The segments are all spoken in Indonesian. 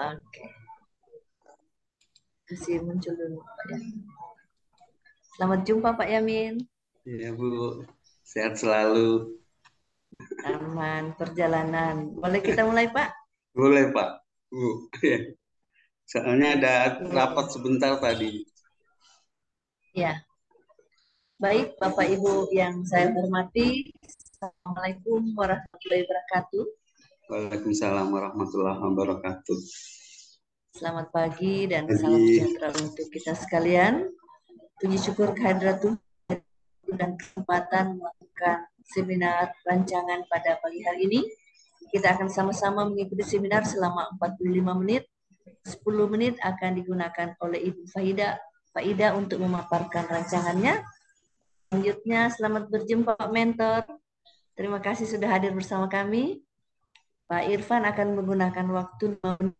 Oke, kasih muncul dulu Pak Yamin. Selamat jumpa Pak Yamin. Ya Bu, sehat selalu. Aman perjalanan. Boleh kita mulai Pak? Boleh Pak, Bu. Ya. Soalnya ada rapat Oke. sebentar tadi. Ya, baik Bapak Ibu yang saya hormati. Assalamualaikum warahmatullahi wabarakatuh. Waalaikumsalam warahmatullahi wabarakatuh. Selamat pagi dan salam Pagi. sejahtera untuk kita sekalian. Puji syukur kehadirat Tuhan dan kesempatan melakukan seminar rancangan pada pagi hari ini. Kita akan sama-sama mengikuti seminar selama 45 menit. 10 menit akan digunakan oleh Ibu Faida untuk memaparkan rancangannya. Selanjutnya, selamat berjumpa Pak Mentor. Terima kasih sudah hadir bersama kami. Pak Irfan akan menggunakan waktu 5 menit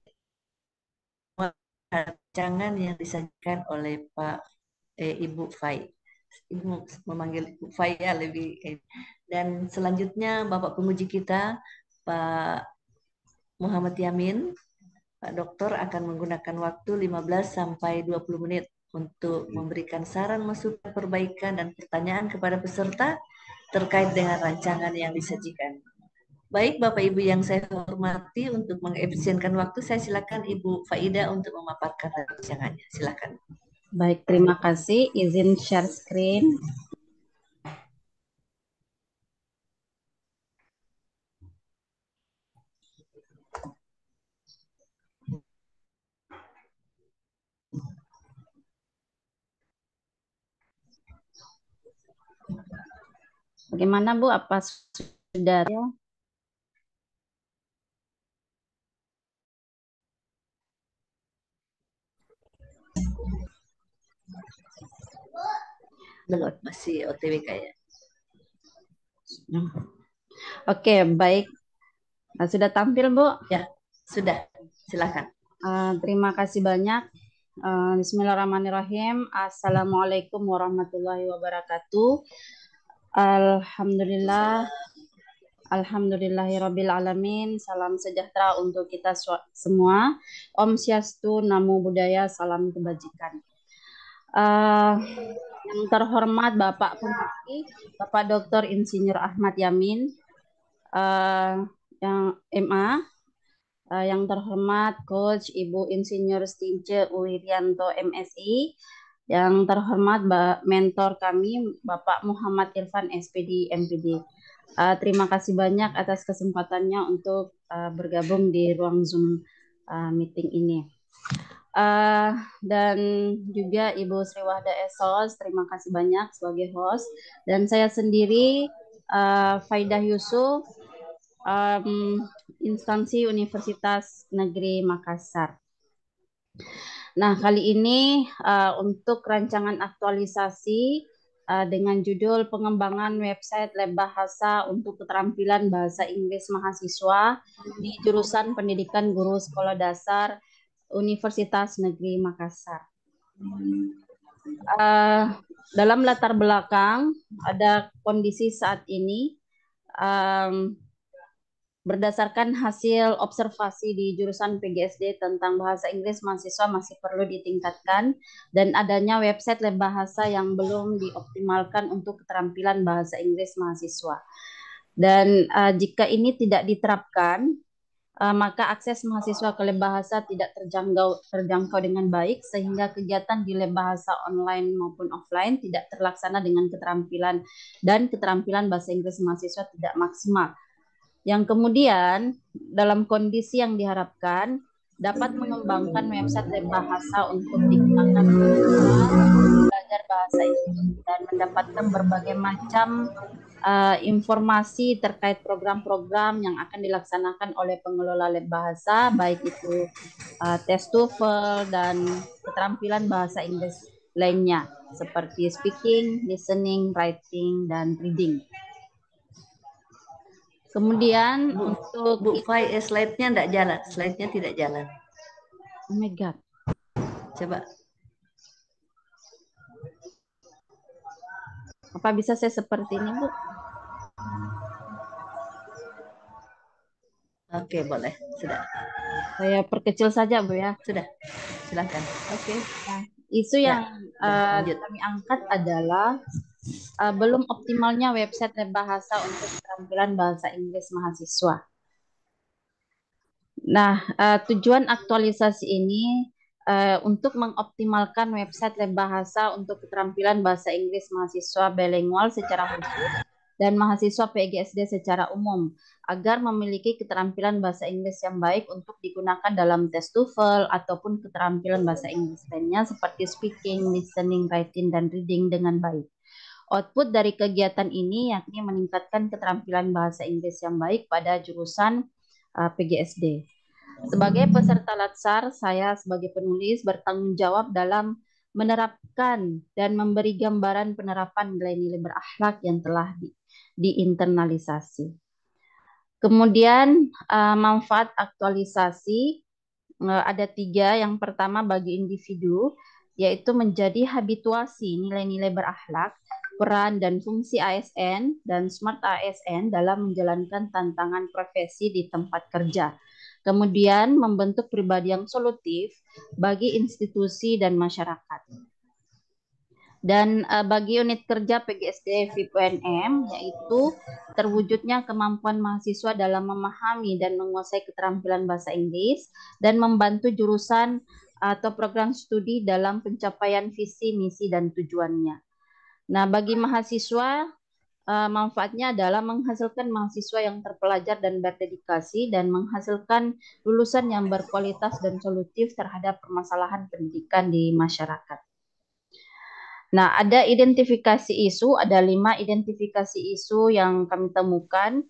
rancangan yang disajikan oleh Ibu Fai. Ibu memanggil Ibu Fai ya lebih. Dan selanjutnya Bapak penguji kita, Pak Muhammad Yamin, Pak Dokter akan menggunakan waktu 15 sampai 20 menit untuk memberikan saran, masukan, perbaikan, dan pertanyaan kepada peserta terkait dengan rancangan yang disajikan. Baik Bapak Ibu yang saya hormati, untuk mengefisienkan waktu, saya silakan Ibu Faida untuk memaparkan rancangannya. Silakan. Baik, terima kasih. Izin share screen. Bagaimana Bu? Apa sudah ya? Belum, masih OTW kayak. Oke, baik. Sudah tampil Bu? Ya, sudah. Silakan. Terima kasih banyak. Bismillahirrahmanirrahim. Assalamualaikum warahmatullahi wabarakatuh. Alhamdulillah. Alhamdulillahirabbil alamin. Salam sejahtera untuk kita semua. Om Swastiastu, Namo Buddhaya, salam kebajikan. Yang terhormat Bapak Penguji, Bapak Dr. Insinyur Ahmad Yamin, yang MA, yang terhormat Coach Ibu Insinyur Stince Uwirianto MSI, yang terhormat mentor kami Bapak Muhammad Irfan SPD MPD. Terima kasih banyak atas kesempatannya untuk bergabung di ruang Zoom meeting ini. Dan juga Ibu Sri Wahda Esos, terima kasih banyak sebagai host. Dan saya sendiri, Faidah Yusuf, instansi Universitas Negeri Makassar. Nah, kali ini untuk rancangan aktualisasi dengan judul pengembangan website lab bahasa untuk keterampilan bahasa Inggris mahasiswa di jurusan pendidikan guru sekolah dasar Universitas Negeri Makassar. Dalam latar belakang ada kondisi saat ini, berdasarkan hasil observasi di jurusan PGSD tentang bahasa Inggris mahasiswa masih perlu ditingkatkan, dan adanya website lab bahasa yang belum dioptimalkan untuk keterampilan bahasa Inggris mahasiswa. Dan jika ini tidak diterapkan, maka akses mahasiswa ke lab bahasa tidak terjangkau dengan baik, sehingga kegiatan di lab bahasa online maupun offline tidak terlaksana dengan keterampilan bahasa Inggris mahasiswa tidak maksimal. Yang kemudian dalam kondisi yang diharapkan dapat mengembangkan website lab bahasa untuk digunakan belajar bahasa Inggris dan mendapatkan berbagai macam informasi terkait program-program yang akan dilaksanakan oleh pengelola lab bahasa, baik itu tes TOEFL dan keterampilan bahasa Inggris lainnya seperti speaking, listening, writing, dan reading. Kemudian untuk Bu Fai, slide-nya tidak jalan. Slide-nya tidak jalan. Oh my God. Coba. Apa bisa saya seperti ini, Bu? Oke, boleh. Sudah. Saya perkecil saja, Bu ya. Sudah. Silakan. Oke. Nah, isu Ya, yang lanjut. kami angkat adalah belum optimalnya website dan bahasa untuk keterampilan bahasa Inggris mahasiswa. Nah, tujuan aktualisasi ini untuk mengoptimalkan website dan bahasa untuk keterampilan bahasa Inggris mahasiswa bilingual secara khusus dan mahasiswa PGSD secara umum agar memiliki keterampilan bahasa Inggris yang baik untuk digunakan dalam tes TOEFL ataupun keterampilan bahasa Inggris lainnya seperti speaking, listening, writing, dan reading dengan baik. Output dari kegiatan ini yakni meningkatkan keterampilan bahasa Inggris yang baik pada jurusan PGSD. Sebagai peserta Latsar, saya sebagai penulis bertanggung jawab dalam menerapkan dan memberi gambaran penerapan nilai-nilai berakhlak yang telah diinternalisasi. Kemudian manfaat aktualisasi ada 3. Yang pertama bagi individu, yaitu menjadi habituasi nilai-nilai berakhlak, peran dan fungsi ASN dan Smart ASN dalam menjalankan tantangan profesi di tempat kerja. Kemudian membentuk pribadi yang solutif bagi institusi dan masyarakat. Dan bagi unit kerja PGSD VIP UNM, yaitu terwujudnya kemampuan mahasiswa dalam memahami dan menguasai keterampilan bahasa Inggris dan membantu jurusan atau program studi dalam pencapaian visi, misi, dan tujuannya. Nah, bagi mahasiswa, manfaatnya adalah menghasilkan mahasiswa yang terpelajar dan berdedikasi dan menghasilkan lulusan yang berkualitas dan solutif terhadap permasalahan pendidikan di masyarakat. Nah, ada identifikasi isu, ada 5 identifikasi isu yang kami temukan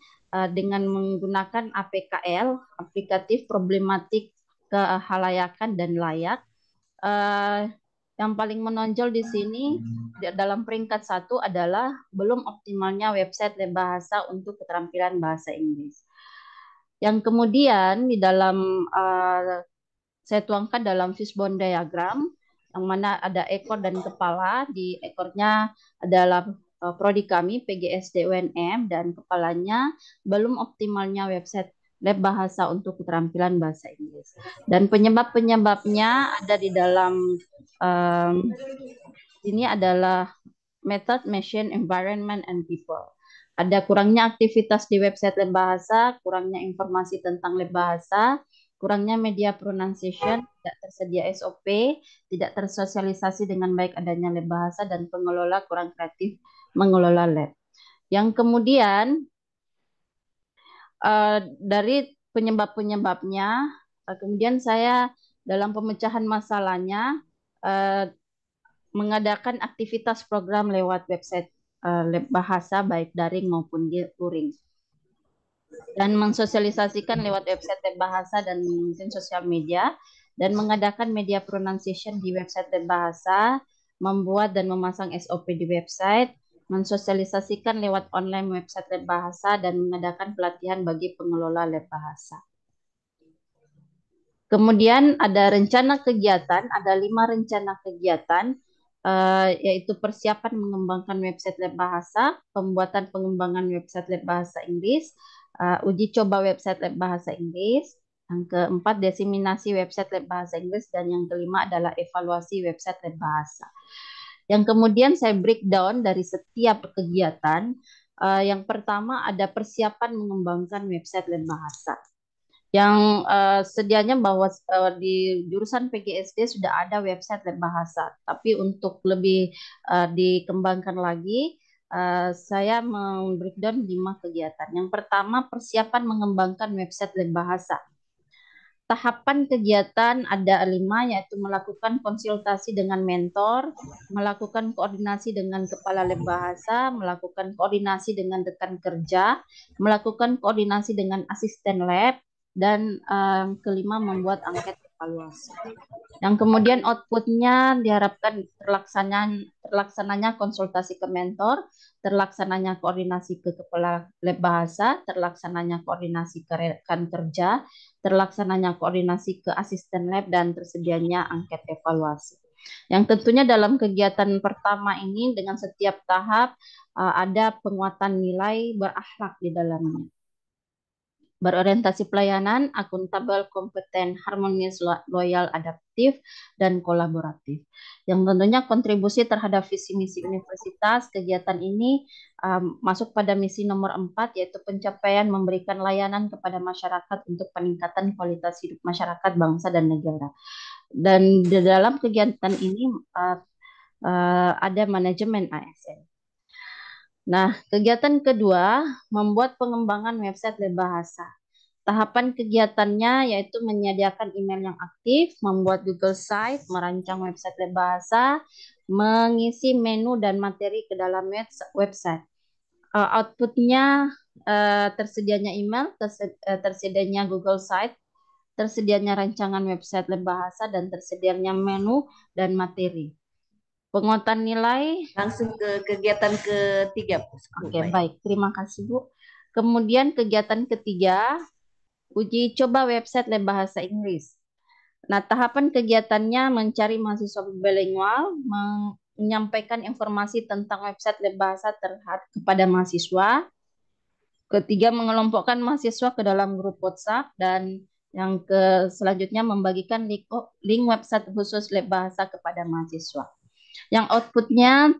dengan menggunakan APKL, aplikatif problematik kehalayakan dan layak. Yang paling menonjol di sini dalam peringkat 1 adalah belum optimalnya website dan bahasa untuk keterampilan bahasa Inggris. Yang kemudian di dalam saya tuangkan dalam fishbone diagram, yang mana ada ekor dan kepala. Di ekornya adalah prodi kami PGSD UNM dan kepalanya belum optimalnya website lab bahasa untuk keterampilan bahasa Inggris. Dan penyebab-penyebabnya ada di dalam ini adalah method, machine, environment, and people. Ada kurangnya aktivitas di website lab bahasa, kurangnya informasi tentang lab bahasa, kurangnya media pronunciation, tidak tersedia SOP, tidak tersosialisasi dengan baik adanya lab bahasa, dan pengelola kurang kreatif mengelola lab. Yang kemudian dari penyebab-penyebabnya, kemudian saya dalam pemecahan masalahnya mengadakan aktivitas program lewat website lab bahasa baik daring maupun luring, dan mensosialisasikan lewat website lab bahasa dan mungkin sosial media, dan mengadakan media pronunciation di website lab bahasa, membuat dan memasang SOP di website, mensosialisasikan lewat online website lab bahasa, dan mengadakan pelatihan bagi pengelola lab bahasa. Kemudian ada rencana kegiatan, ada 5 rencana kegiatan, yaitu persiapan mengembangkan website lab bahasa, pembuatan pengembangan website lab bahasa Inggris, uji coba website lab bahasa Inggris, yang keempat diseminasi website lab bahasa Inggris, dan yang kelima adalah evaluasi website lab bahasa. Yang kemudian saya breakdown dari setiap kegiatan. Yang pertama ada persiapan mengembangkan website lab bahasa. Yang sedianya bahwa di jurusan PGSD sudah ada website lab bahasa, tapi untuk lebih dikembangkan lagi, saya membreakdown 5 kegiatan. Yang pertama, persiapan mengembangkan website lab bahasa. Tahapan kegiatan ada 5, yaitu melakukan konsultasi dengan mentor, melakukan koordinasi dengan kepala lab bahasa, melakukan koordinasi dengan rekan kerja, melakukan koordinasi dengan asisten lab, dan kelima membuat angket evaluasi. Yang kemudian outputnya diharapkan terlaksananya konsultasi ke mentor, terlaksananya koordinasi ke kepala lab bahasa, terlaksananya koordinasi ke rekan kerja, terlaksananya koordinasi ke asisten lab, dan tersedianya angket evaluasi. Yang tentunya dalam kegiatan pertama ini dengan setiap tahap ada penguatan nilai berakhlak di dalamnya. berorientasi pelayanan, akuntabel, kompeten, harmonis, loyal, adaptif, dan kolaboratif. Yang tentunya kontribusi terhadap visi misi universitas, kegiatan ini masuk pada misi nomor 4, yaitu pencapaian memberikan layanan kepada masyarakat untuk peningkatan kualitas hidup masyarakat, bangsa, dan negara. Dan di dalam kegiatan ini ada manajemen ASN. Nah, kegiatan kedua, membuat pengembangan website web bahasa. Tahapan kegiatannya yaitu menyediakan email yang aktif, membuat Google Site, merancang website web bahasa, mengisi menu dan materi ke dalam website. Outputnya tersedianya email, tersedianya Google Site, tersedianya rancangan website web bahasa, dan tersedianya menu dan materi. Penguatan nilai. Langsung ke kegiatan ketiga, Bu. Oke, baik. Terima kasih, Bu. Kemudian kegiatan ketiga, uji coba website lab bahasa Inggris. Nah, tahapan kegiatannya mencari mahasiswa bilingual, menyampaikan informasi tentang website lab bahasa kepada mahasiswa. Ketiga, mengelompokkan mahasiswa ke dalam grup WhatsApp, dan yang selanjutnya membagikan link website khusus lab bahasa kepada mahasiswa. Yang outputnya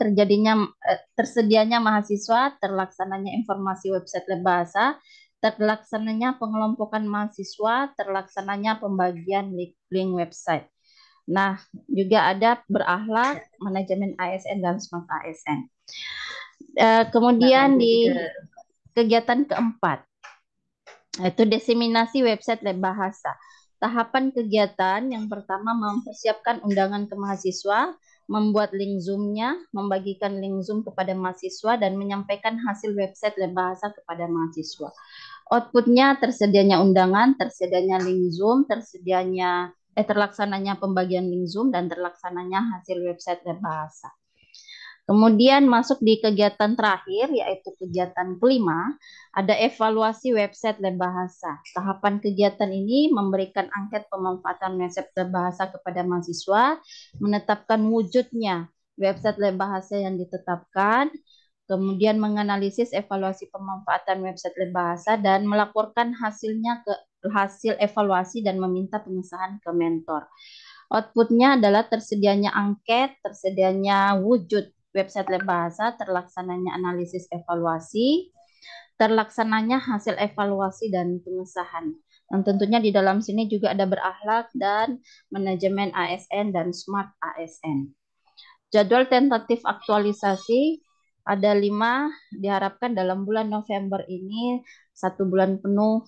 tersedianya mahasiswa, terlaksananya informasi website lab bahasa, terlaksananya pengelompokan mahasiswa, terlaksananya pembagian link website. Nah, juga ada berakhlak, manajemen ASN, dan smart ASN. Kemudian di kegiatan keempat, yaitu diseminasi website lab bahasa. Tahapan kegiatan yang pertama, mempersiapkan undangan ke mahasiswa, membuat link Zoom-nya, membagikan link Zoom kepada mahasiswa, dan menyampaikan hasil website lab bahasa kepada mahasiswa. Outputnya tersedianya undangan, tersedianya link Zoom, terlaksananya pembagian link Zoom, dan terlaksananya hasil website lab bahasa. Kemudian masuk di kegiatan terakhir, yaitu kegiatan kelima, ada evaluasi website lab bahasa. Tahapan kegiatan ini memberikan angket pemanfaatan website lab bahasa kepada mahasiswa, menetapkan wujudnya website lab bahasa yang ditetapkan, kemudian menganalisis evaluasi pemanfaatan website lab bahasa, dan melaporkan hasilnya ke hasil evaluasi dan meminta pengesahan ke mentor. Outputnya adalah tersedianya angket, tersedianya wujud website lab bahasa, terlaksananya analisis evaluasi, terlaksananya hasil evaluasi dan pengesahan. Dan tentunya di dalam sini juga ada berakhlak dan manajemen ASN dan smart ASN. Jadwal tentatif aktualisasi ada 5, diharapkan dalam bulan November ini 1 bulan penuh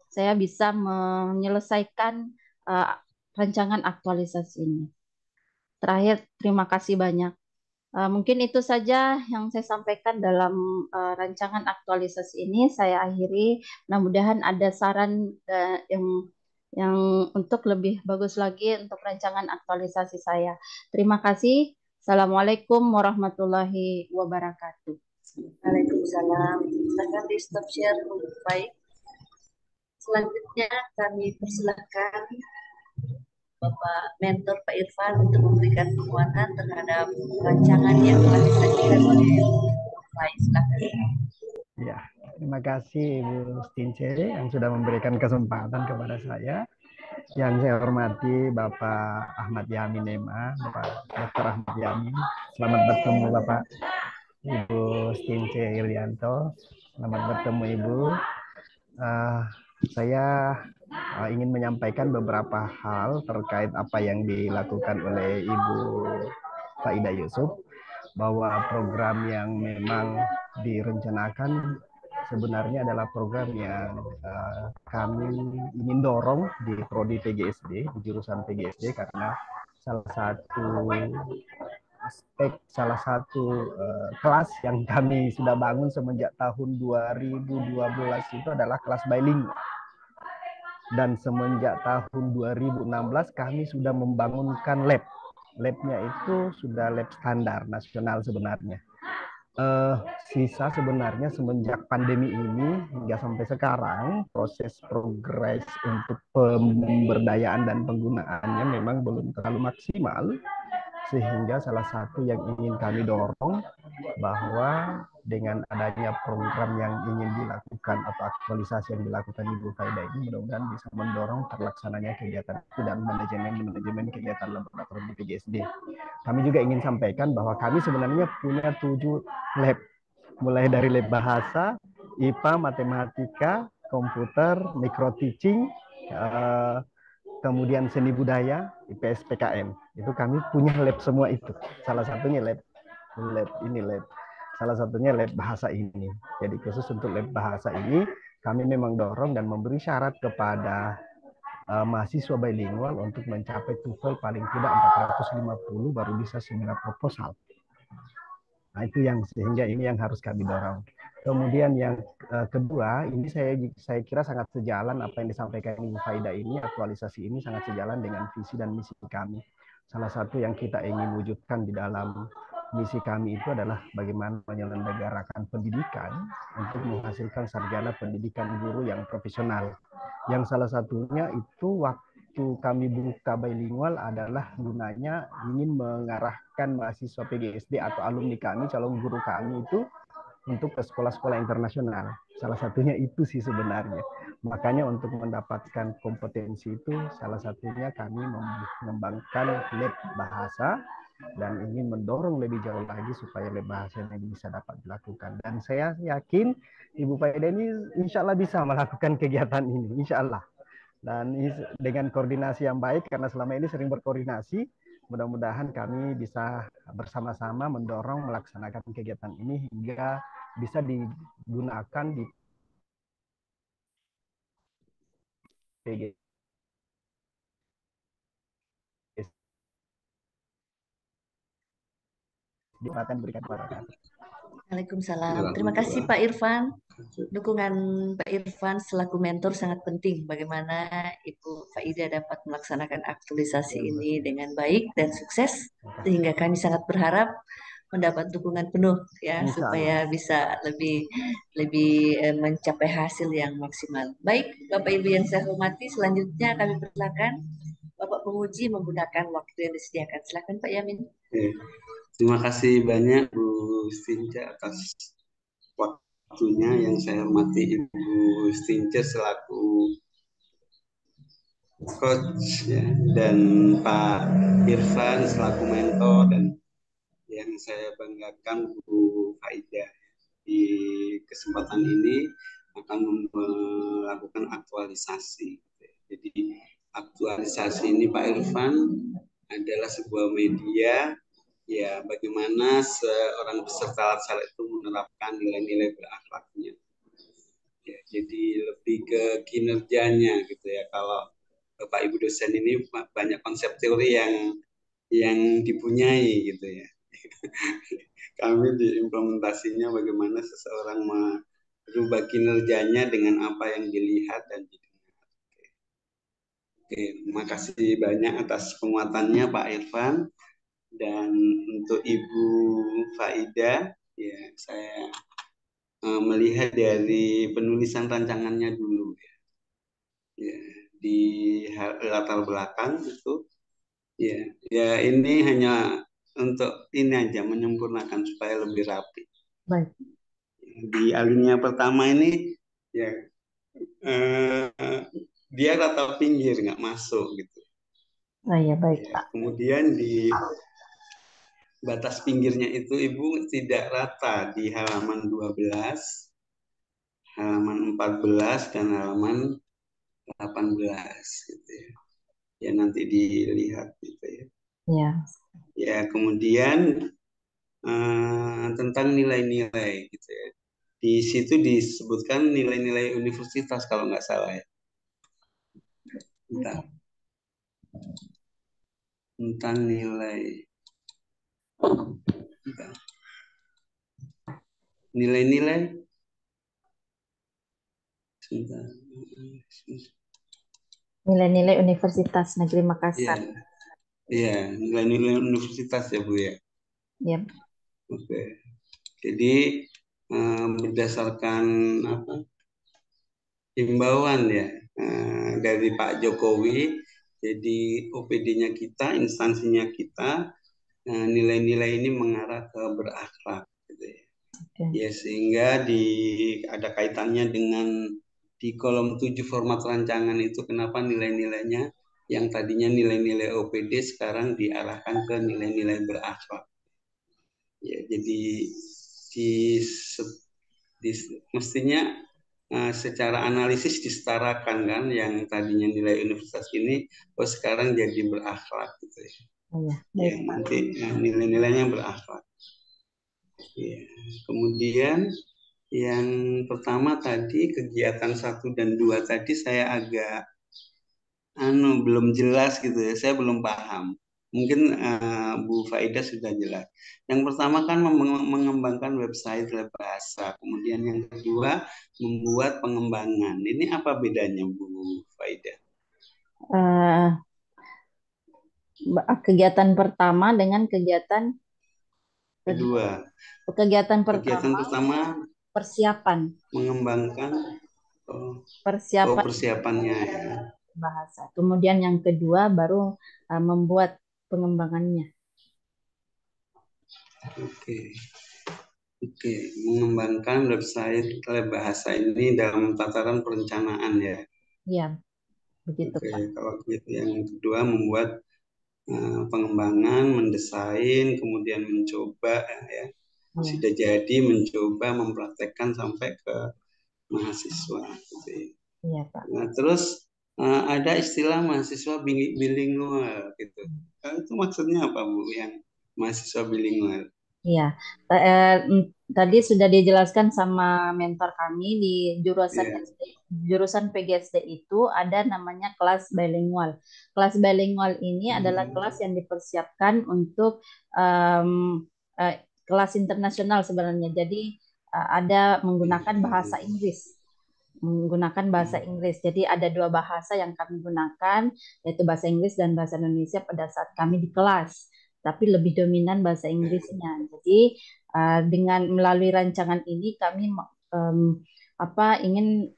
saya bisa menyelesaikan rancangan aktualisasi ini. Terakhir, terima kasih banyak. Mungkin itu saja yang saya sampaikan dalam rancangan aktualisasi ini. Saya akhiri. Mudah-mudahan ada saran yang untuk lebih bagus lagi untuk rancangan aktualisasi saya. Terima kasih. Assalamualaikum warahmatullahi wabarakatuh. Waalaikumsalam. Silakan di stop share untuk baik. Selanjutnya kami persilakan Bapak Mentor Pak Irfan untuk memberikan penguatan terhadap rancangan yang telah disajikan oleh Bapak. Silakan. Ya, terima kasih Ibu Stince yang sudah memberikan kesempatan kepada saya. Yang saya hormati Bapak Ahmad Yamin Ema, Bapak Dr. Ahmad Yamin. Selamat bertemu Bapak Ibu Stince Irianto. Selamat bertemu Ibu. Saya ingin menyampaikan beberapa hal terkait apa yang dilakukan oleh Ibu Faidah Yusuf, bahwa program yang memang direncanakan sebenarnya adalah program yang kami ingin dorong di Prodi PGSD, di jurusan PGSD, karena salah satu kelas yang kami sudah bangun semenjak tahun 2012 itu adalah kelas bilingual. Dan semenjak tahun 2016 kami sudah membangunkan lab. Labnya itu sudah lab standar nasional sebenarnya. Sisa sebenarnya semenjak pandemi ini hingga sampai sekarang proses progres untuk pemberdayaan dan penggunaannya memang belum terlalu maksimal, sehingga salah satu yang ingin kami dorong bahwa dengan adanya program yang ingin dilakukan atau aktualisasi yang dilakukan Ibu Faida ini mudah-mudahan bisa mendorong terlaksananya kegiatan itu dan manajemen kegiatan laboratorium di PGSD. Kami juga ingin sampaikan bahwa kami sebenarnya punya 7 lab, mulai dari lab bahasa, IPA, matematika, komputer, micro teaching, kemudian seni budaya, IPS, PKM. Itu kami punya lab semua itu. Salah satunya lab salah satunya lab bahasa ini. Jadi khusus untuk lab bahasa ini kami memang dorong dan memberi syarat kepada mahasiswa bilingual untuk mencapai TOEFL paling tidak 450 baru bisa seminar proposal. Nah, itu yang sehingga ini yang harus kami dorong. Kemudian yang kedua, ini saya kira sangat sejalan apa yang disampaikan Ibu Faida ini, aktualisasi ini sangat sejalan dengan visi dan misi kami. Salah satu yang kita ingin wujudkan di dalam misi kami itu adalah bagaimana menyelenggarakan pendidikan untuk menghasilkan sarjana pendidikan guru yang profesional. Yang salah satunya itu waktu kami buka bilingual adalah gunanya ingin mengarahkan mahasiswa PGSD atau alumni kami, calon guru kami itu untuk ke sekolah-sekolah internasional. Salah satunya itu sih sebenarnya. Makanya untuk mendapatkan kompetensi itu salah satunya kami mengembangkan lab bahasa dan ingin mendorong lebih jauh lagi supaya lab bahasa ini bisa dapat dilakukan. Dan saya yakin Ibu Faida ini insya Allah bisa melakukan kegiatan ini, insya Allah. Dan dengan koordinasi yang baik, karena selama ini sering berkoordinasi, mudah-mudahan kami bisa bersama-sama mendorong melaksanakan kegiatan ini hingga bisa digunakan di PGSD akan berikan kepada. Waalaikumsalam. Terima kasih Pak Irfan. Dukungan Pak Irfan selaku mentor sangat penting. Bagaimana Ibu Faida dapat melaksanakan aktualisasi ini dengan baik dan sukses, sehingga kami sangat berharap mendapat dukungan penuh ya supaya bisa lebih mencapai hasil yang maksimal. Baik, Bapak Ibu yang saya hormati, selanjutnya kami persilakan Bapak penguji menggunakan waktu yang disediakan. Silakan Pak Yamin. Terima kasih banyak Bu Stinja atas waktunya. Yang saya hormati Ibu Stinja selaku coach ya, dan Pak Irfan selaku mentor, dan yang saya banggakan Bu Faida di kesempatan ini akan melakukan aktualisasi. Jadi aktualisasi ini Pak Irfan adalah sebuah media ya bagaimana seorang peserta latsar itu menerapkan nilai-nilai berakhlaknya. Ya, jadi lebih ke kinerjanya gitu ya. Kalau Bapak Ibu dosen ini banyak konsep teori yang dipunyai gitu ya. Kami di implementasinya bagaimana seseorang merubah kinerjanya dengan apa yang dilihat dan didengar. Oke, terima kasih banyak atas penguatannya Pak Irfan. Dan untuk Ibu Faida, ya saya melihat dari penulisan rancangannya dulu ya. Ya, di latar belakang itu ya ini hanya untuk ini aja menyempurnakan supaya lebih rapi. Baik. Di alinea pertama ini ya dia rata pinggir nggak masuk gitu. Oh iya baik Ya, Pak. kemudian di batas pinggirnya itu Ibu tidak rata di halaman 12, halaman 14 dan halaman 18 gitu ya. Ya nanti dilihat gitu ya. Ya. Ya kemudian tentang nilai-nilai gitu ya. Di situ disebutkan nilai-nilai universitas kalau nggak salah ya. Tentang nilai. Nilai-nilai. Nilai-nilai Universitas Negeri Makassar. Iya, nilai-nilai universitas ya Bu ya. Yep. Oke. Jadi berdasarkan apa? Himbauan ya dari Pak Jokowi, jadi OPD-nya kita, instansinya kita, nilai-nilai ini mengarah ke berakhlak. Ya, sehingga ada kaitannya dengan di kolom 7 format rancangan itu kenapa nilai-nilainya yang tadinya nilai-nilai OPD sekarang diarahkan ke nilai-nilai berakhlak. Ya, jadi di, di mestinya secara analisis disetarakan kan, yang tadinya nilai universitas ini sekarang jadi berakhlak gitu ya. Ya, nanti nilai-nilainya berakhlak. Ya. Kemudian yang pertama tadi kegiatan 1 dan 2 tadi saya agak belum jelas gitu ya, saya belum paham. Mungkin Bu Faida sudah jelas. Yang pertama kan mengembangkan website lab bahasa, kemudian yang kedua membuat pengembangan. Ini apa bedanya Bu Faida? Kegiatan pertama dengan kegiatan Kedua. Kegiatan Kegiatan pertama persiapan. Mengembangkan persiapannya ya. Bahasa. Kemudian yang kedua baru membuat pengembangannya. Oke, mengembangkan website lab bahasa ini dalam tataran perencanaan ya. Iya, begitu Oke, Pak. kalau gitu yang kedua membuat pengembangan, mendesain, kemudian mencoba ya. Sudah jadi mencoba mempraktekkan sampai ke mahasiswa. Gitu ya. Iya Pak. Nah, terus ada istilah mahasiswa bilingual gitu. Itu maksudnya apa Bu yang mahasiswa bilingual? Iya, tadi sudah dijelaskan sama mentor kami di jurusan PGSD itu ada namanya kelas bilingual. Kelas bilingual ini adalah kelas yang dipersiapkan untuk kelas internasional sebenarnya. Jadi ada menggunakan bahasa Inggris. Jadi ada 2 bahasa yang kami gunakan, yaitu bahasa Inggris dan bahasa Indonesia pada saat kami di kelas. Tapi lebih dominan bahasa Inggrisnya. Jadi dengan melalui rancangan ini kami ingin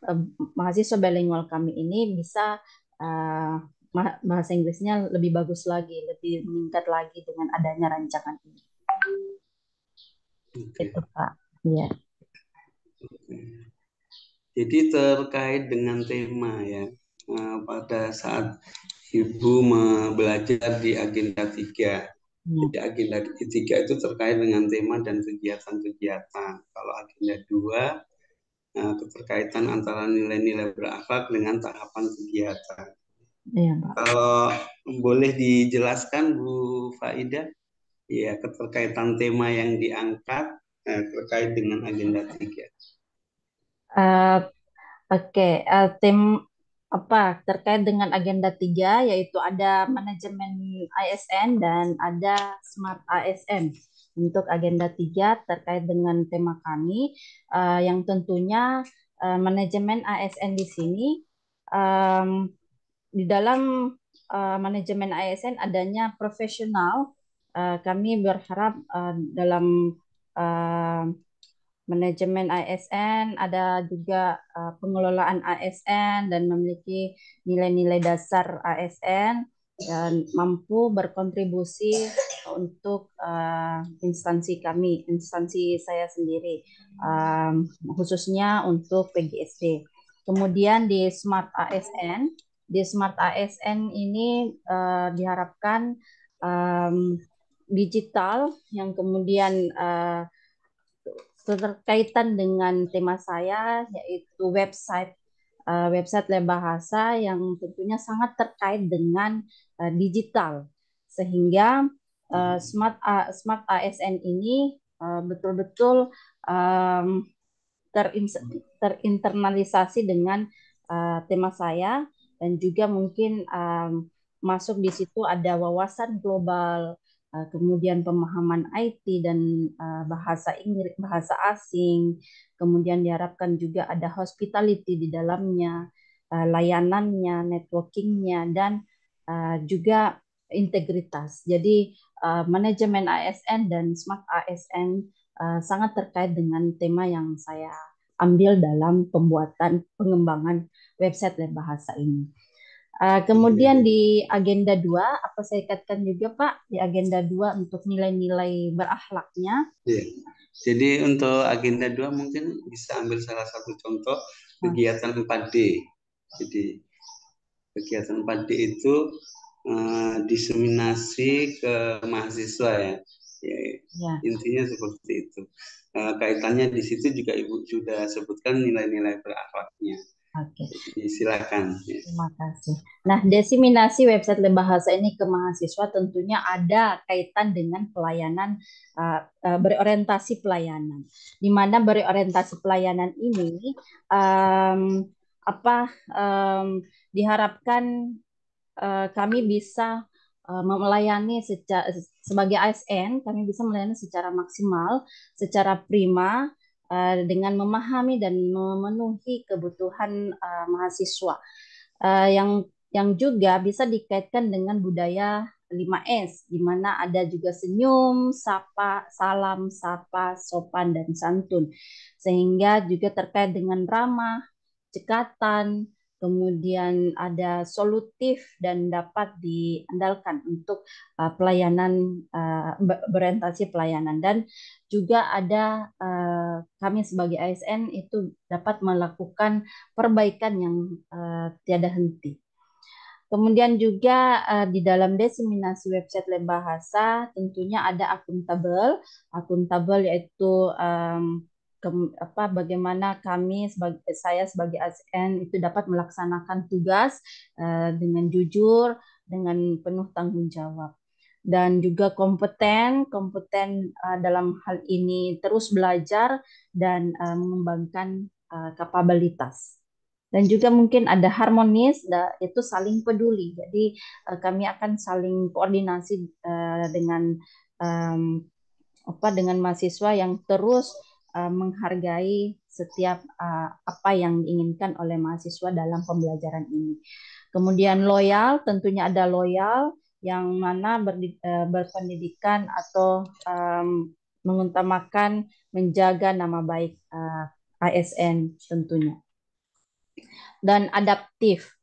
mahasiswa bilingual kami ini bisa bahasa Inggrisnya lebih bagus lagi, lebih meningkat lagi dengan adanya rancangan ini. Itu Pak. Iya. Jadi terkait dengan tema ya, pada saat Ibu belajar di agenda 3. Jadi agenda 3 itu terkait dengan tema dan kegiatan-kegiatan. Kalau agenda 2, keterkaitan antara nilai-nilai berakhlak dengan tahapan kegiatan. Iya, Pak. Kalau boleh dijelaskan Bu Faida, ya keterkaitan tema yang diangkat terkait dengan agenda 3. Terkait dengan agenda 3 yaitu ada manajemen ASN dan ada smart ASN. Untuk agenda 3 terkait dengan tema kami yang tentunya manajemen ASN di sini di dalam manajemen ASN adanya profesional. Kami berharap dalam manajemen ASN, ada juga pengelolaan ASN dan memiliki nilai-nilai dasar ASN dan mampu berkontribusi untuk instansi kami, instansi saya sendiri, khususnya untuk PGSD. Kemudian di Smart ASN ini diharapkan digital yang kemudian terkaitan dengan tema saya yaitu website lab bahasa yang tentunya sangat terkait dengan digital, sehingga smart ASN ini betul-betul terinternalisasi dengan tema saya, dan juga mungkin masuk di situ ada wawasan global, kemudian pemahaman IT dan bahasa Inggris, bahasa asing, kemudian diharapkan juga ada hospitality di dalamnya, layanannya, networkingnya, dan juga integritas. Jadi manajemen ASN dan smart ASN sangat terkait dengan tema yang saya ambil dalam pembuatan pengembangan website dan bahasa ini. Kemudian di agenda 2, apa saya katakan juga Pak, di agenda 2 untuk nilai-nilai berakhlaknya. Iya. Jadi untuk agenda 2 mungkin bisa ambil salah satu contoh kegiatan 4D. Jadi kegiatan 4D itu diseminasi ke mahasiswa ya. Ya. Intinya seperti itu. Kaitannya di situ juga Ibu sudah sebutkan nilai-nilai berakhlaknya. Oke. Jadi silakan. Terima kasih. Nah, diseminasi website Lebahasa ini ke mahasiswa tentunya ada kaitan dengan pelayanan, berorientasi pelayanan. Di mana berorientasi pelayanan ini diharapkan kami bisa melayani sebagai ASN, kami bisa melayani secara maksimal, secara prima, dengan memahami dan memenuhi kebutuhan mahasiswa, yang juga bisa dikaitkan dengan budaya 5S, di mana ada juga senyum, sapa, salam, sapa, sopan, dan santun. Sehingga juga terkait dengan ramah, cekatan, kemudian ada solutif dan dapat diandalkan untuk pelayanan, berorientasi pelayanan. Dan juga ada kami sebagai ASN itu dapat melakukan perbaikan yang tiada henti. Kemudian juga di dalam diseminasi website Lebahasa tentunya ada akuntabel yaitu bagaimana saya sebagai ASN itu dapat melaksanakan tugas dengan jujur, dengan penuh tanggung jawab. Dan juga kompeten dalam hal ini terus belajar dan mengembangkan kapabilitas. Dan juga mungkin ada harmonis, itu saling peduli. Jadi kami akan saling koordinasi dengan mahasiswa yang terus menghargai setiap apa yang diinginkan oleh mahasiswa dalam pembelajaran ini. Kemudian loyal, tentunya ada loyal yang mana berpendidikan atau mengutamakan menjaga nama baik ASN tentunya. Dan adaptif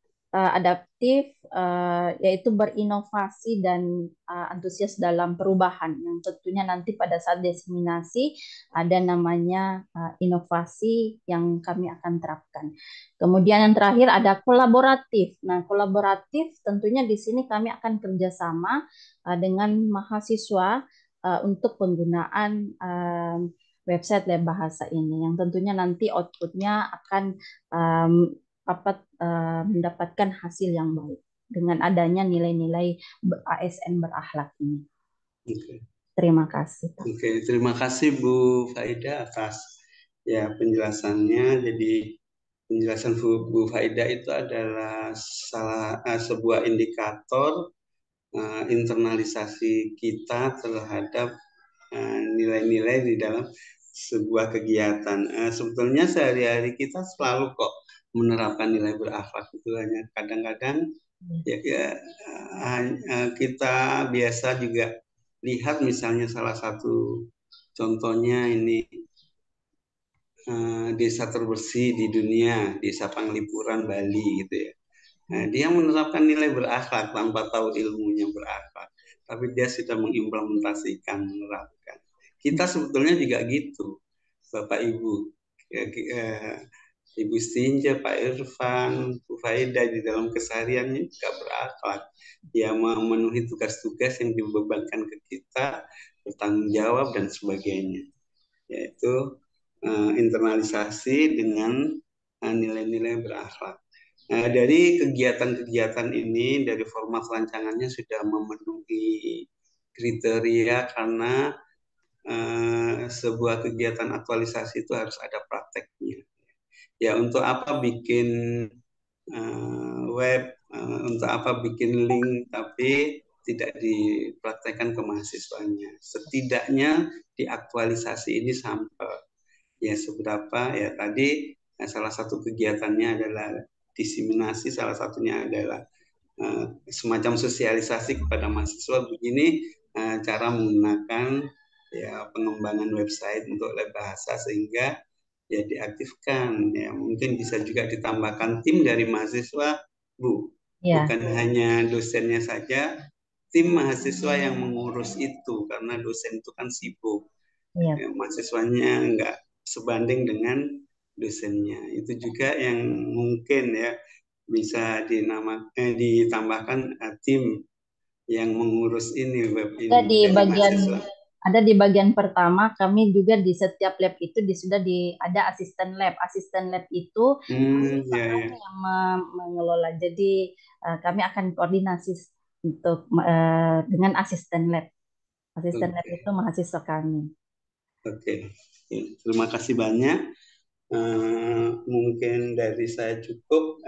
yaitu berinovasi dan antusias dalam perubahan, yang tentunya nanti pada saat diseminasi ada namanya inovasi yang kami akan terapkan. Kemudian yang terakhir ada kolaboratif. Nah, kolaboratif tentunya di sini kami akan kerjasama dengan mahasiswa untuk penggunaan website Lebahasa ini, yang tentunya nanti outputnya akan mendapatkan hasil yang baik dengan adanya nilai-nilai ASN berakhlak ini. Oke. Terima kasih. Oke, terima kasih Bu Faida atas penjelasannya. Jadi penjelasan Bu Faida itu adalah sebuah indikator internalisasi kita terhadap nilai-nilai di dalam sebuah kegiatan. Sebetulnya sehari-hari kita selalu kok menerapkan nilai berakhlak itu, hanya kadang-kadang kita biasa juga lihat misalnya salah satu contohnya ini desa terbersih di dunia, Desa Panglipuran Bali gitu ya. Nah, dia menerapkan nilai berakhlak tanpa tahu ilmunya berakhlak, tapi dia sudah mengimplementasikan, menerapkan. Kita sebetulnya juga gitu, Bapak Ibu. Ibu Stinja, Pak Irfan, Bu Faida di dalam kesehariannya juga berakhlak. Dia memenuhi tugas-tugas yang dibebankan ke kita, bertanggung jawab dan sebagainya. Yaitu internalisasi dengan nilai-nilai berakhlak. Nah, dari kegiatan-kegiatan ini, dari format rancangannya sudah memenuhi kriteria karena sebuah kegiatan aktualisasi itu harus ada prakteknya. Ya, untuk apa bikin web, untuk apa bikin link, tapi tidak dipraktekkan ke mahasiswanya. Setidaknya diaktualisasi ini sampel. Ya, seberapa, ya tadi salah satu kegiatannya adalah diseminasi, salah satunya adalah semacam sosialisasi kepada mahasiswa begini cara menggunakan ya pengembangan website untuk Lebahasa sehingga ya diaktifkan. Ya mungkin bisa juga ditambahkan tim dari mahasiswa, Bu, Iya, Bukan hanya dosennya saja, tim mahasiswa yang mengurus itu, karena dosen itu kan sibuk. iya. Ya, mahasiswanya nggak sebanding dengan dosennya. Itu juga yang mungkin ya bisa ditambahkan tim yang mengurus ini web Ada ini di dari bagian mahasiswa. ada di bagian pertama kami juga di setiap lab itu sudah ada asisten lab. Asisten lab itu mahasiswa Ya, ya. kami yang mengelola. Jadi kami akan koordinasi untuk dengan asisten lab. Asisten lab Oke, itu mahasiswa kami. oke. Terima kasih banyak. Mungkin dari saya cukup.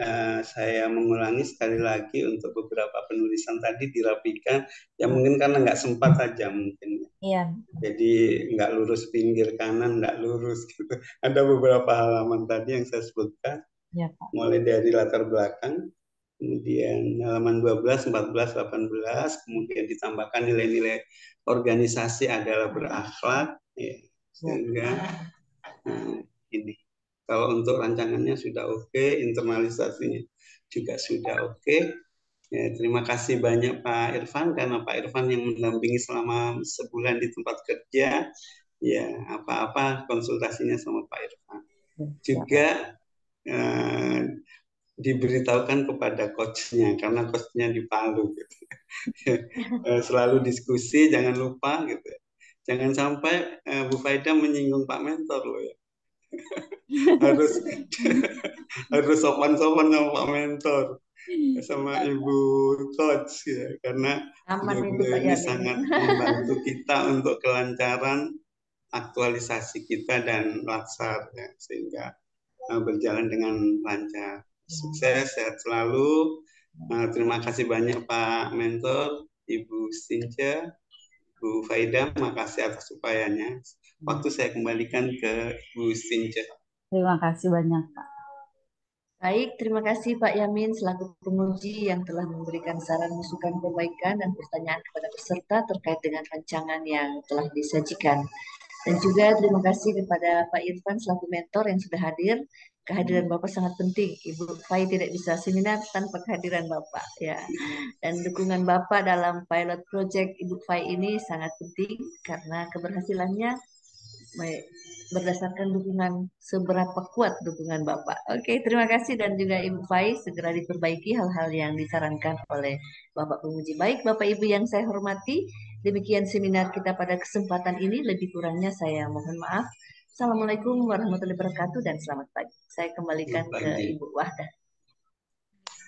Saya mengulangi sekali lagi untuk beberapa penulisan tadi dirapikan. Ya mungkin karena nggak sempat saja mungkin. Iya, Jadi nggak lurus pinggir kanan, nggak lurus gitu. Ada beberapa halaman tadi yang saya sebutkan, iya Pak. mulai dari latar belakang, kemudian halaman 12, 14, 18, kemudian ditambahkan nilai-nilai organisasi adalah berakhlak, ya, Iya. sehingga ini. Kalau untuk rancangannya sudah oke, internalisasinya juga sudah oke. Ya, terima kasih banyak Pak Irfan, karena Pak Irfan yang mendampingi selama sebulan di tempat kerja. Ya, apa-apa konsultasinya sama Pak Irfan. Siap. Juga eh, diberitahukan kepada coachnya, karena coachnya di Palu. Gitu. Selalu diskusi, jangan lupa gitu. Jangan sampai Bu Faida menyinggung Pak Mentor loh ya. Harus harus sopan-sopan sama Pak Mentor, sama Ibu Coach ya, karena Aman itu beliau-beliau Pak ini Yamin. sangat membantu kita untuk kelancaran aktualisasi kita dan latsar ya, sehingga berjalan dengan lancar. Sukses, sehat selalu. Terima kasih banyak Pak Mentor, Ibu Sinca, Bu Faida, makasih atas upayanya. Waktu saya kembalikan ke Bu Sinca. Terima kasih banyak Pak. Baik, terima kasih Pak Yamin selaku penguji yang telah memberikan saran, masukan, perbaikan, dan pertanyaan kepada peserta terkait dengan rancangan yang telah disajikan. Dan juga terima kasih kepada Pak Irfan selaku mentor yang sudah hadir. Kehadiran Bapak sangat penting. Ibu Fai tidak bisa seminar tanpa kehadiran Bapak ya. Dan dukungan Bapak dalam pilot project Ibu Fai ini sangat penting karena keberhasilannya berdasarkan dukungan seberapa kuat dukungan Bapak. Oke, terima kasih dan juga Ibu Fai segera diperbaiki hal-hal yang disarankan oleh Bapak penguji. Baik, Bapak Ibu yang saya hormati, demikian seminar kita pada kesempatan ini. Lebih kurangnya saya mohon maaf. Assalamualaikum warahmatullahi wabarakatuh dan selamat pagi. Saya kembalikan ke Ibu Wahdah.